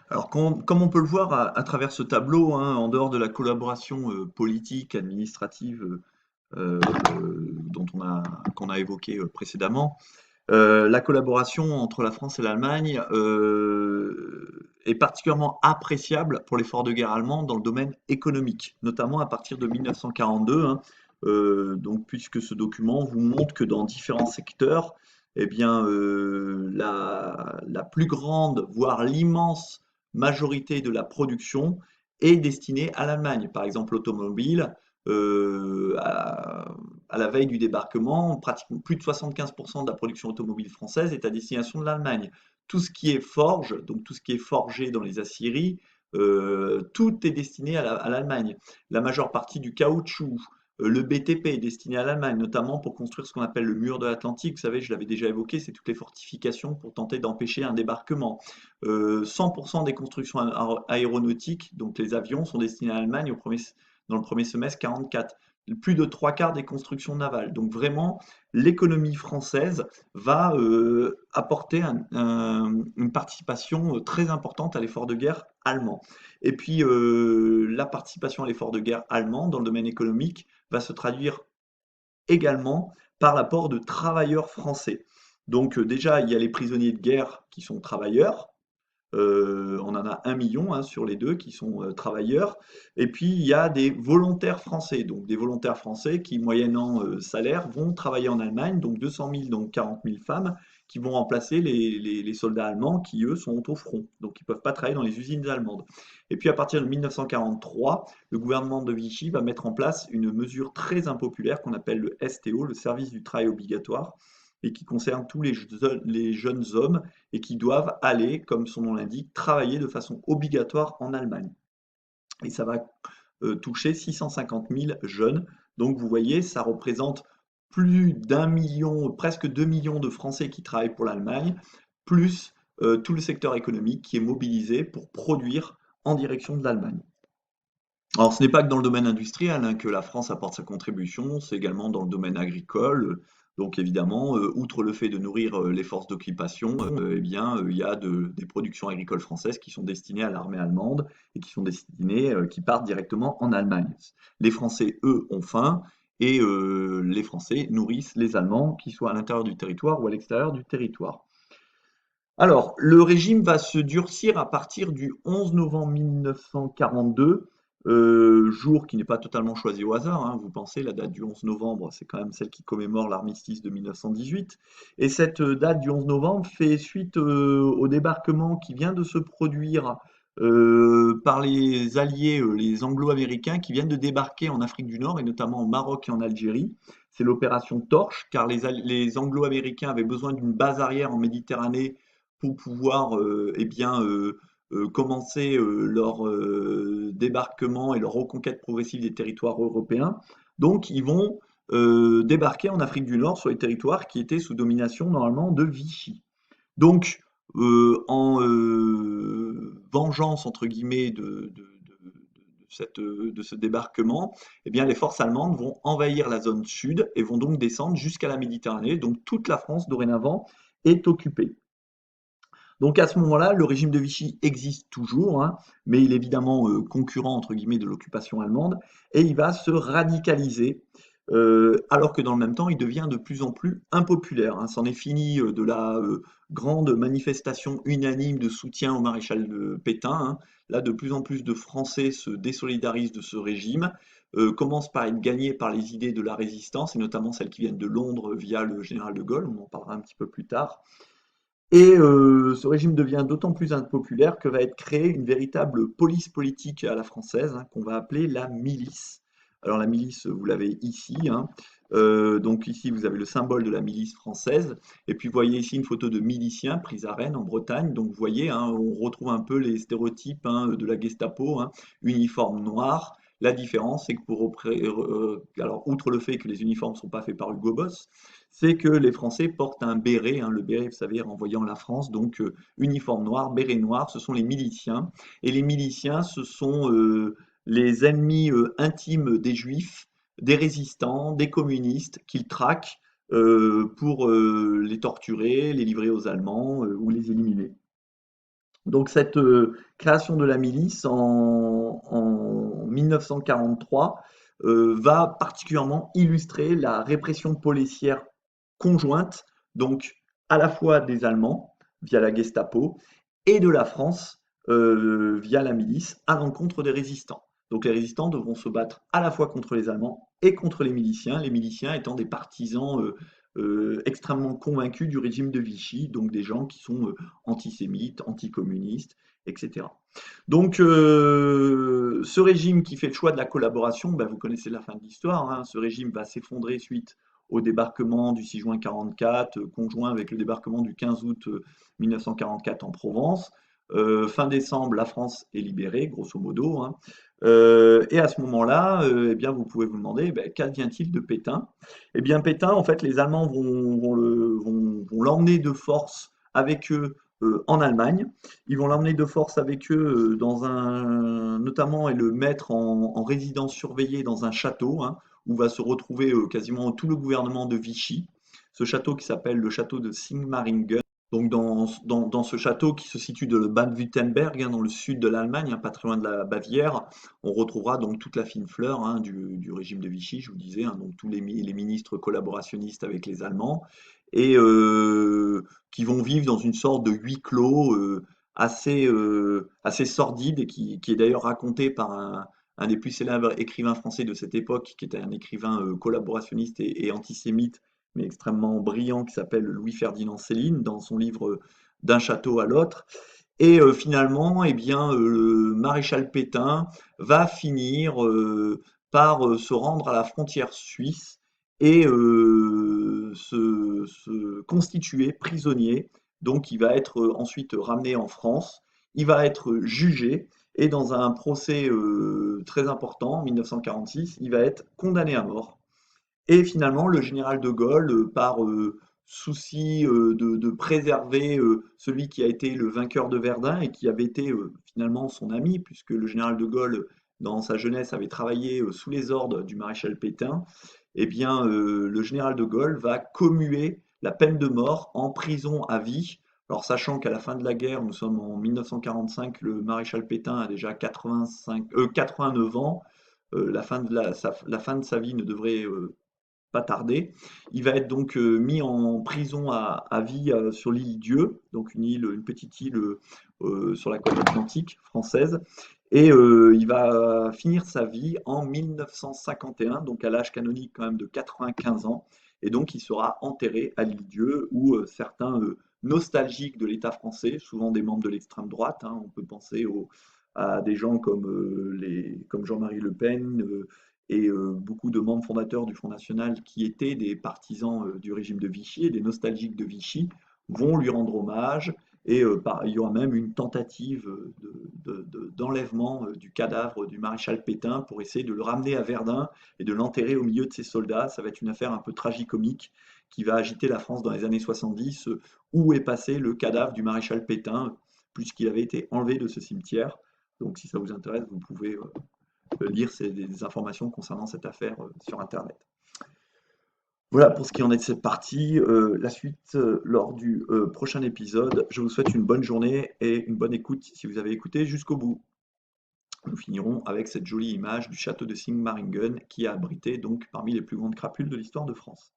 Alors, comme on peut le voir à travers ce tableau, hein, en dehors de la collaboration politique, administrative, dont qu'on a évoqué précédemment, la collaboration entre la France et l'Allemagne est particulièrement appréciable pour l'effort de guerre allemand dans le domaine économique, notamment à partir de 1942, hein. Donc, puisque ce document vous montre que dans différents secteurs, eh bien, la plus grande, voire l'immense majorité de la production est destinée à l'Allemagne. Par exemple, l'automobile, à la veille du débarquement, pratiquement plus de 75% de la production automobile française est à destination de l'Allemagne. Tout ce qui est forge, donc tout ce qui est forgé dans les aciéries, tout est destiné à l'Allemagne. La majeure partie du caoutchouc, le BTP est destiné à l'Allemagne, notamment pour construire ce qu'on appelle le mur de l'Atlantique. Vous savez, je l'avais déjà évoqué, c'est toutes les fortifications pour tenter d'empêcher un débarquement. 100% des constructions aéronautiques, donc les avions, sont destinés à l'Allemagne dans le premier semestre 44. Plus de trois quarts des constructions navales. Donc vraiment, l'économie française va apporter une participation très importante à l'effort de guerre allemand. Et puis, la participation à l'effort de guerre allemand dans le domaine économique va se traduire également par l'apport de travailleurs français. Donc déjà, il y a les prisonniers de guerre qui sont travailleurs, on en a 1 million hein, sur les deux qui sont travailleurs. Et puis il y a des volontaires français, donc des volontaires français qui, moyennant salaire, vont travailler en Allemagne, donc 200 000, donc 40 000 femmes, qui vont remplacer les soldats allemands qui, eux, sont au front. Donc ils ne peuvent pas travailler dans les usines allemandes. Et puis à partir de 1943, le gouvernement de Vichy va mettre en place une mesure très impopulaire qu'on appelle le STO, le service du travail obligatoire, et qui concerne tous les jeunes hommes et qui doivent aller, comme son nom l'indique, travailler de façon obligatoire en Allemagne. Et ça va toucher 650 000 jeunes. Donc vous voyez, ça représente plus d'1 million, presque 2 millions de Français qui travaillent pour l'Allemagne, plus tout le secteur économique qui est mobilisé pour produire en direction de l'Allemagne. Alors, ce n'est pas que dans le domaine industriel hein, que la France apporte sa contribution, c'est également dans le domaine agricole. Donc, évidemment, outre le fait de nourrir les forces d'occupation, eh bien, il y a des productions agricoles françaises qui sont destinées à l'armée allemande et qui sont destinées, qui partent directement en Allemagne. Les Français, eux, ont faim et les Français nourrissent les Allemands, qu'ils soient à l'intérieur du territoire ou à l'extérieur du territoire. Alors, le régime va se durcir à partir du 11 novembre 1942, jour qui n'est pas totalement choisi au hasard, hein. Vous pensez, la date du 11 novembre, c'est quand même celle qui commémore l'armistice de 1918. Et cette date du 11 novembre fait suite au débarquement qui vient de se produire par les alliés, les Anglo-Américains, qui viennent de débarquer en Afrique du Nord, et notamment au Maroc et en Algérie. C'est l'opération Torche, car les Anglo-Américains avaient besoin d'une base arrière en Méditerranée pour pouvoir eh bien, commencer leur débarquement et leur reconquête progressive des territoires européens. Donc ils vont débarquer en Afrique du Nord sur les territoires qui étaient sous domination normalement de Vichy. Donc en vengeance entre guillemets de ce débarquement, eh bien, les forces allemandes vont envahir la zone sud et vont donc descendre jusqu'à la Méditerranée. Donc toute la France dorénavant est occupée. Donc à ce moment-là, le régime de Vichy existe toujours, hein, mais il est évidemment concurrent entre guillemets de l'occupation allemande, et il va se radicaliser, alors que dans le même temps, il devient de plus en plus impopulaire, hein. C'en est fini de la grande manifestation unanime de soutien au maréchal Pétain, hein. Là, de plus en plus de Français se désolidarisent de ce régime, commencent par être gagnés par les idées de la résistance, et notamment celles qui viennent de Londres via le général de Gaulle, on en parlera un petit peu plus tard. Et ce régime devient d'autant plus impopulaire que va être créée une véritable police politique à la française, hein, qu'on va appeler la milice. Alors la milice, vous l'avez ici, hein. Donc ici, vous avez le symbole de la milice française. Et puis vous voyez ici une photo de miliciens prise à Rennes, en Bretagne. Donc vous voyez, hein, on retrouve un peu les stéréotypes hein, de la Gestapo, hein, uniforme noir. La différence, c'est que alors, outre le fait que les uniformes ne sont pas faits par Hugo Boss, c'est que les Français portent un béret, hein, le béret, vous savez, renvoyant la France, donc uniforme noir, béret noir, ce sont les miliciens. Et les miliciens, ce sont les ennemis intimes des Juifs, des résistants, des communistes qu'ils traquent pour les torturer, les livrer aux Allemands ou les éliminer. Donc cette création de la milice en 1943 va particulièrement illustrer la répression policière conjointe, donc à la fois des Allemands via la Gestapo et de la France via la milice à l'encontre des résistants. Donc les résistants devront se battre à la fois contre les Allemands et contre les miliciens étant des partisans extrêmement convaincus du régime de Vichy, donc des gens qui sont antisémites, anticommunistes, etc. Donc ce régime qui fait le choix de la collaboration, ben, vous connaissez la fin de l'histoire, hein, ce régime va s'effondrer suite au débarquement du 6 juin 44, conjoint avec le débarquement du 15 août 1944 en Provence. Fin décembre, la France est libérée, grosso modo, hein. Et à ce moment-là, eh bien, vous pouvez vous demander, ben, qu'advient-il de Pétain? Eh bien, Pétain, en fait, les Allemands vont l'emmener de force avec eux en Allemagne. Ils vont l'emmener de force avec eux notamment, et le mettre en résidence surveillée dans un château, hein, où va se retrouver quasiment tout le gouvernement de Vichy. Ce château qui s'appelle le château de Sigmaringen. Donc dans ce château qui se situe de Bade-Württemberg, hein, dans le sud de l'Allemagne, hein, pas très loin de la Bavière, on retrouvera donc toute la fine fleur, hein, du régime de Vichy, je vous disais, hein, donc tous les ministres collaborationnistes avec les Allemands, et qui vont vivre dans une sorte de huis clos assez sordide, et qui est d'ailleurs raconté par un des plus célèbres écrivains français de cette époque, qui était un écrivain collaborationniste et antisémite, mais extrêmement brillant, qui s'appelle Louis-Ferdinand Céline, dans son livre D'un château à l'autre. Et finalement, eh bien, le maréchal Pétain va finir par se rendre à la frontière suisse et se constituer prisonnier. Donc, il va être ensuite ramené en France. Il va être jugé et dans un procès très important, en 1946, il va être condamné à mort. Et finalement, le général de Gaulle, par souci de préserver celui qui a été le vainqueur de Verdun et qui avait été finalement son ami, puisque le général de Gaulle, dans sa jeunesse, avait travaillé sous les ordres du maréchal Pétain, eh bien, le général de Gaulle va commuer la peine de mort en prison à vie. Alors, sachant qu'à la fin de la guerre, nous sommes en 1945, le maréchal Pétain a déjà 89 ans. La fin de sa vie ne devrait pas tarder. Il va être donc mis en prison à vie sur l'île Dieu, donc une petite île sur la côte atlantique française. Et il va finir sa vie en 1951, donc à l'âge canonique quand même de 95 ans. Et donc il sera enterré à l'île Dieu, où certains nostalgiques de l'État français, souvent des membres de l'extrême droite, hein, on peut penser à des gens comme Jean-Marie Le Pen, et beaucoup de membres fondateurs du Front National qui étaient des partisans du régime de Vichy et des nostalgiques de Vichy vont lui rendre hommage. Et il y aura même une tentative d'enlèvement du cadavre du maréchal Pétain pour essayer de le ramener à Verdun et de l'enterrer au milieu de ses soldats. Ça va être une affaire un peu tragicomique qui va agiter la France dans les années 70, où est passé le cadavre du maréchal Pétain, puisqu'il avait été enlevé de ce cimetière. Donc si ça vous intéresse, vous pouvez lire des informations concernant cette affaire sur Internet. Voilà pour ce qui en est de cette partie. La suite lors du prochain épisode. Je vous souhaite une bonne journée et une bonne écoute si vous avez écouté jusqu'au bout. Nous finirons avec cette jolie image du château de Sigmaringen qui a abrité donc parmi les plus grandes crapules de l'histoire de France.